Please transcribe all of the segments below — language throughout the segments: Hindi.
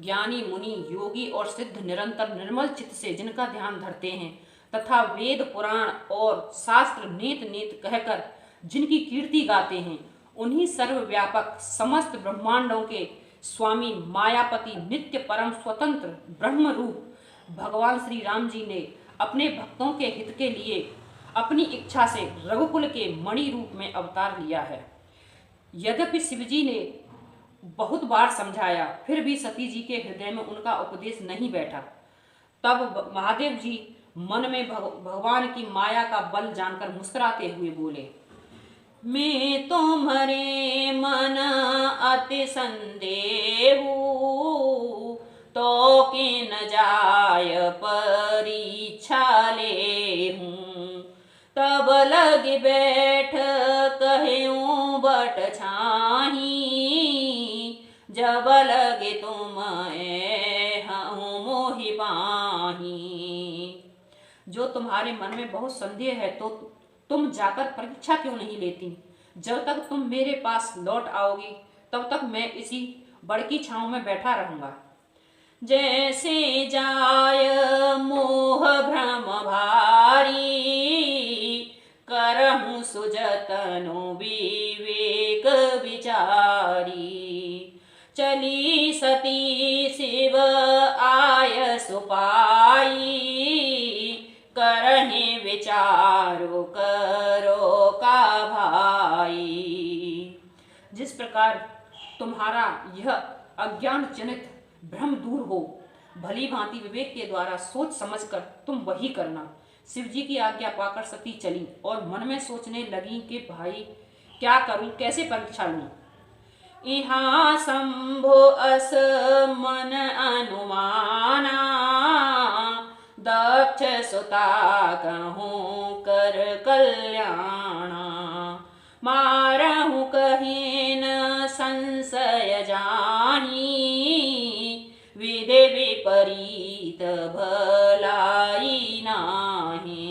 ज्ञानी मुनि योगी और सिद्ध निरंतर निर्मल चित्त से जिनका ध्यान धरते हैं तथा वेद पुराण और शास्त्र नेत नेत कहकर जिनकी कीर्ति गाते हैं, उन्हीं सर्वव्यापक समस्त ब्रह्मांडों के स्वामी मायापति नित्य परम स्वतंत्र ब्रह्म रूप भगवान श्री राम जी ने अपने भक्तों के हित के लिए अपनी इच्छा से रघुकुल के मणि रूप में अवतार लिया है। यद्यपि शिवजी ने बहुत बार समझाया, फिर भी सती जी के हृदय में उनका उपदेश नहीं बैठा। तब महादेव जी मन में भगवान की माया का बल जानकर मुस्कुराते हुए बोले, मैं तुम्हारे मन अति संदेहू, तो के न जाय परीक्षा ले हूँ। तब लग बैठ कहूँ बट छाही, जब लगे तुम हूँ मोहि पाही। जो तुम्हारे मन में बहुत संदेह है तो तुम जाकर परीक्षा क्यों नहीं लेती? जब तक तुम मेरे पास लौट आओगी तब तक मैं इसी बड़की छांव में बैठा रहूंगा। जैसे जाय मोह भ्रम भारी, करहूँ सुजतनु विवेक विचारी। चली सती शिव आय सुपाई, करहि विचारो करो का भाई। जिस प्रकार तुम्हारा यह अज्ञान जनित भ्रम दूर हो, भली भांति विवेक के द्वारा सोच समझकर तुम वही करना। शिवजी की आज्ञा पाकर सती चली और मन में सोचने लगी कि भाई क्या करूं, कैसे परीक्षा लूं। इहाँ शंभो अस मन अनुमाना, दक्ष सुता कहूँ कर कल्याणा। मारहूँ कहीन संशय जानी, विधि विपरीत भलाई नाही।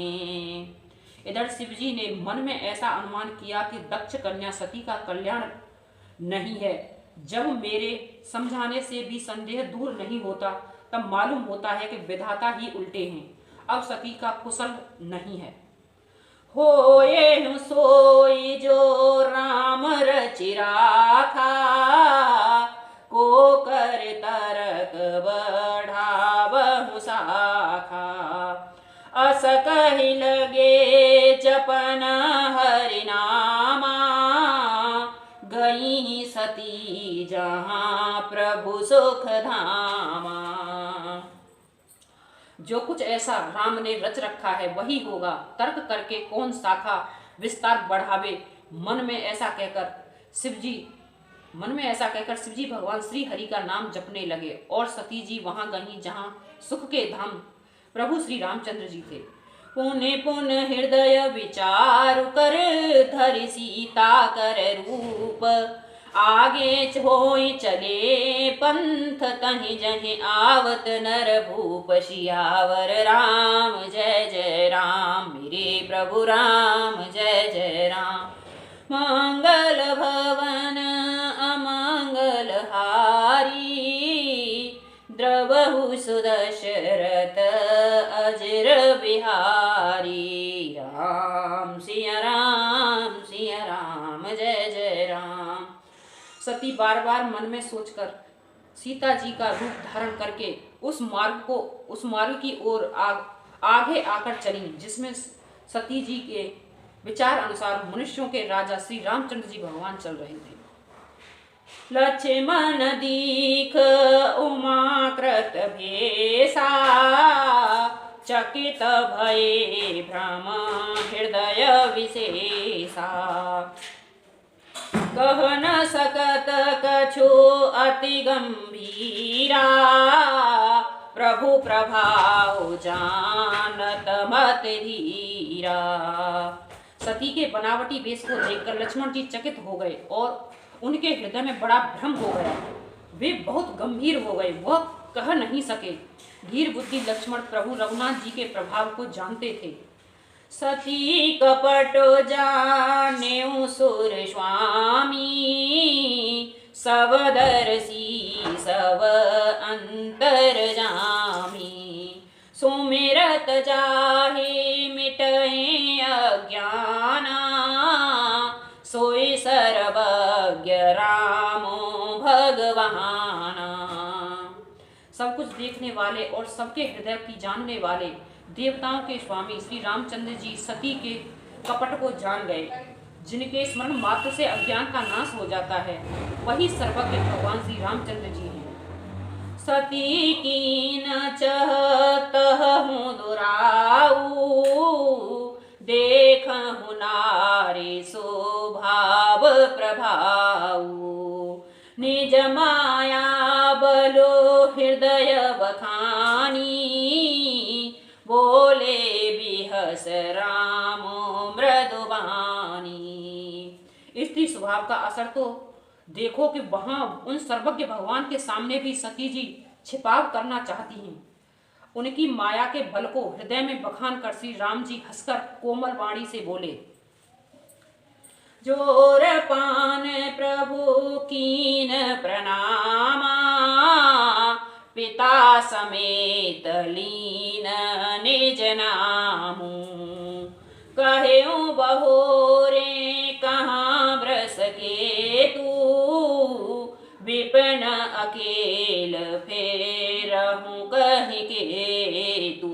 इधर शिवजी ने मन में ऐसा अनुमान किया कि दक्ष कन्या सती का कल्याण नहीं है। जब मेरे समझाने से भी संदेह दूर नहीं होता तब मालूम होता है कि विधाता ही उल्टे हैं। अब सती का कुशल नहीं है। होए सोई जो राम रचि राखा, को कर तरक बढ़ावहु शाखा। अस कहि लगे जपन हरि नामा, गई सती जहाँ प्रभु सुख धामा। जो कुछ ऐसा राम ने रच रखा है वही होगा, तर्क करके कौन शाखा विस्तार बढ़ावे। मन में ऐसा कहकर शिवजी भगवान श्री हरि का नाम जपने लगे और सती जी वहां गईं जहां सुख के धाम प्रभु श्री रामचंद्र जी थे। पुण्य पुण्य हृदय विचार कर, धरि सीता कर रूप। आगे होई चले पंथ, तहि जहि आवत नर भूप। सियावर राम जय जय राम, मेरे प्रभु राम जय जय राम। मंगल भवन अमंगल हारी, द्रवहु सुदशरथ अजर बिहारी। राम सिया राम जय जय राम। सती बार बार मन में सोचकर सीता जी का रूप धारण करके उस मार्ग की ओर आगे आकर चली जिसमें सती जी के विचार अनुसार मनुष्यों के राजा श्री रामचंद्र जी भगवान चल रहे थे। लक्ष्मण दीख उमाकृत भेषा, चकित भये भ्रम हृदय विशेषा। कह न सकत कछु अति गंभीरा, प्रभु प्रभाव जानत मत धीरा। सती के बनावटी वेश को देखकर लक्ष्मण जी चकित हो गए और उनके हृदय में बड़ा भ्रम हो गया। वे बहुत गंभीर हो गए, वह कह नहीं सके। धीर बुद्धि लक्ष्मण प्रभु रघुनाथ जी के प्रभाव को जानते थे। सती कपट जानेउ सुर स्वामी, सवदर सी सब अंतरजामी। सुमिरत जाहि मिटहि अज्ञाना, सोई सर्वज्ञ रामो भगवाना। सब कुछ देखने वाले और सबके हृदय की जानने वाले देवताओं के स्वामी श्री रामचंद्र जी सती के कपट को जान गए। जिनके स्मरण मात्र से अज्ञान का नाश हो जाता है, वही सर्वज्ञ भगवान श्री रामचंद्र जी हैं। सती कीन चहतहु दुराऊ, देखहु नारी स्वभाव प्रभाऊ। निज माया बलो हृदय बखानी, बोले बिहस रामो मृदुबानी। स्त्री स्वभाव का असर तो देखो कि वहां उन सर्वज्ञ भगवान के सामने भी सती जी छिपाव करना चाहती हैं। उनकी माया के बल को हृदय में बखान कर श्री राम जी हंसकर कोमल वाणी से बोले, जोर पान प्रभु कीन प्रणामा, पिता समेत लीन निज नामू। कहेऊ बहोरे कहाँ ब्रस के तू, विपिन अकेल फेरहूँ कहीं के तू।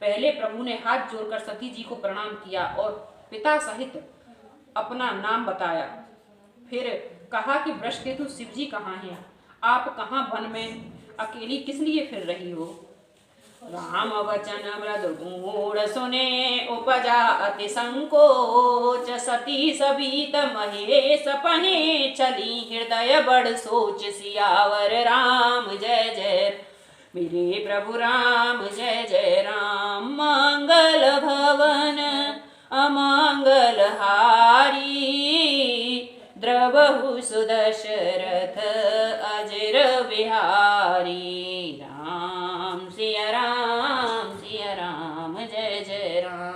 पहले प्रभु ने हाथ जोड़कर सती जी को प्रणाम किया और पिता सहित अपना नाम बताया। फिर कहा कि वृषकेतु शिव जी कहाँ हैं? आप कहाँ वन में अकेली किस लिए फिर रही हो? राम वचन मृदु गूढ़ सुने उपजा अति संकोच, सती सबीत महेश पहे चली हृदय बड़ सोच। सियावर राम जय जय मेरे प्रभु राम जय जय राम। मंगल भवन अमंगल हारी, द्रवहु सुदशरथ अजर विहारी। राम सिया राम जय जय राम।